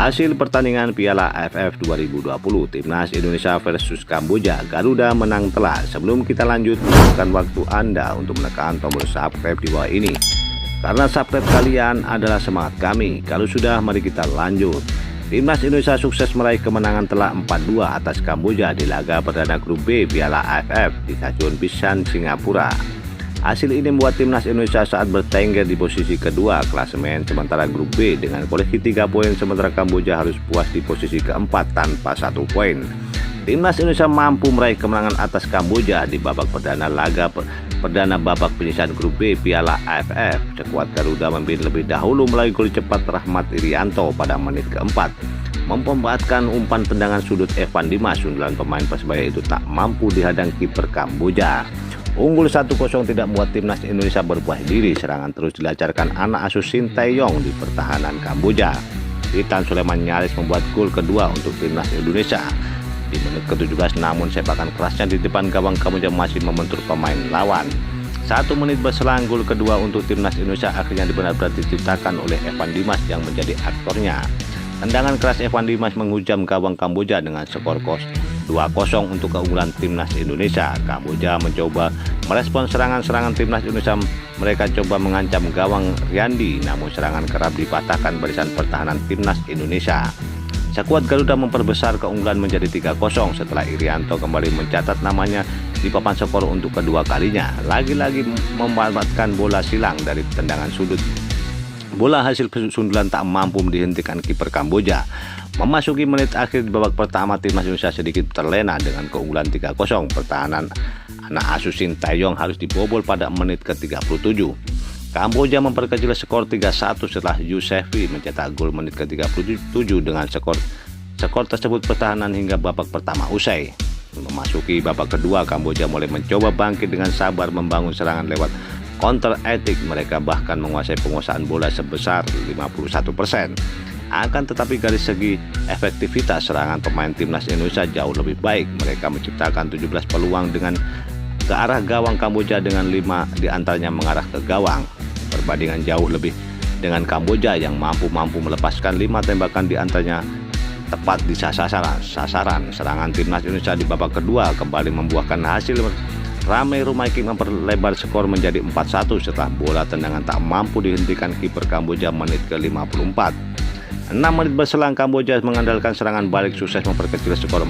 Hasil pertandingan Piala AFF 2020 Timnas Indonesia versus Kamboja, Garuda menang telak. Sebelum kita lanjut, bukan waktu Anda untuk menekan tombol subscribe di bawah ini, karena subscribe kalian adalah semangat kami. Kalau sudah, mari kita lanjut. Timnas Indonesia sukses meraih kemenangan telak 4-2 atas Kamboja di laga perdana grup B Piala AFF di Stadion Pisan, Singapura. Hasil ini membuat Timnas Indonesia saat bertengger di posisi kedua klasemen sementara grup B dengan koleksi 3 poin, sementara Kamboja harus puas di posisi keempat tanpa 1 poin. Timnas Indonesia mampu meraih kemenangan atas Kamboja di babak perdana babak penyisihan grup B Piala AFF. Sekuat Garuda membidik lebih dahulu melalui gol cepat Rahmat Irianto pada menit keempat, memanfaatkan umpan tendangan sudut Evan Dimas. Sundulan pemain Persebaya itu tak mampu dihadang kiper Kamboja. Unggul 1-0 tidak membuat Timnas Indonesia berbuah diri. Serangan terus dilancarkan anak asuh Shin Tae-yong di pertahanan Kamboja. Witan Sulaiman nyaris membuat gol kedua untuk Timnas Indonesia di menit ke-17, namun sepakan kerasnya di depan gawang Kamboja masih membentur pemain lawan. 1 menit berselang, gol kedua untuk Timnas Indonesia akhirnya benar-benar diciptakan oleh Evan Dimas yang menjadi aktornya. Tendangan keras Evan Dimas menghujam gawang Kamboja dengan skor 2-0 untuk keunggulan Timnas Indonesia. Kamboja mencoba merespon serangan-serangan Timnas Indonesia. Mereka coba mengancam gawang Riyandi, namun serangan kerap dipatahkan barisan pertahanan Timnas Indonesia. Sekuat Garuda memperbesar keunggulan menjadi 3-0 setelah Irianto kembali mencatat namanya di papan skor untuk kedua kalinya. Lagi-lagi memanfaatkan bola silang dari tendangan sudut. Bola hasil sundulan tak mampu dihentikan kiper Kamboja. Memasuki menit akhir di babak pertama, Timnas Indonesia sedikit terlena dengan keunggulan 3-0. Pertahanan anak asuh Shin Tae-yong harus dibobol pada menit ke-37. Kamboja memperkecil skor 3-1 setelah Yusefi mencetak gol menit ke-37 dengan skor tersebut pertahanan hingga babak pertama usai. Memasuki babak kedua, Kamboja mulai mencoba bangkit dengan sabar membangun serangan lewat counter attack. Mereka bahkan menguasai penguasaan bola sebesar 51%. Akan tetapi dari segi efektivitas serangan pemain Timnas Indonesia jauh lebih baik. Mereka menciptakan 17 peluang dengan ke arah gawang Kamboja dengan 5 diantaranya mengarah ke gawang. Perbandingan jauh lebih dengan Kamboja yang mampu melepaskan 5 tembakan diantaranya tepat di sasaran. Serangan Timnas Indonesia di babak kedua kembali membuahkan hasil. Ramai Rumaiki memperlebar skor menjadi 4-1 setelah bola tendangan tak mampu dihentikan kiper Kamboja menit ke-54. 6 menit berselang, Kamboja mengandalkan serangan balik sukses memperkecil skor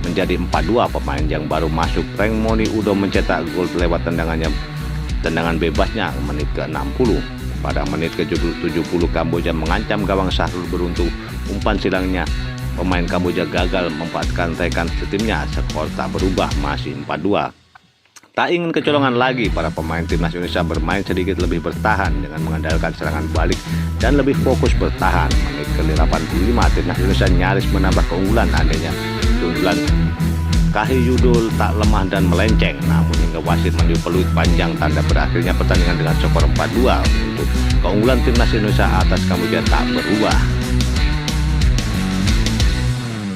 menjadi 4-2. Pemain yang baru masuk, Rengmoni Udo, mencetak gol lewat tendangan bebasnya menit ke-60. Pada menit ke-70, Kamboja mengancam gawang Sahrul beruntung. Umpan silangnya pemain Kamboja gagal memanfaatkan rekan setimnya. Skor tak berubah, masih 4-2. Tak ingin kecolongan lagi, para pemain Timnas Indonesia bermain sedikit lebih bertahan dengan mengandalkan serangan balik dan lebih fokus bertahan. Menit ke-85, Timnas Indonesia nyaris menambah keunggulan. Adanya sundulan Kahiyudul tak lemah dan melenceng, namun hingga wasit menunjuk peluit panjang, tanda berakhirnya pertandingan dengan skor 4-2 untuk keunggulan Timnas Indonesia atas Kamboja tak berubah.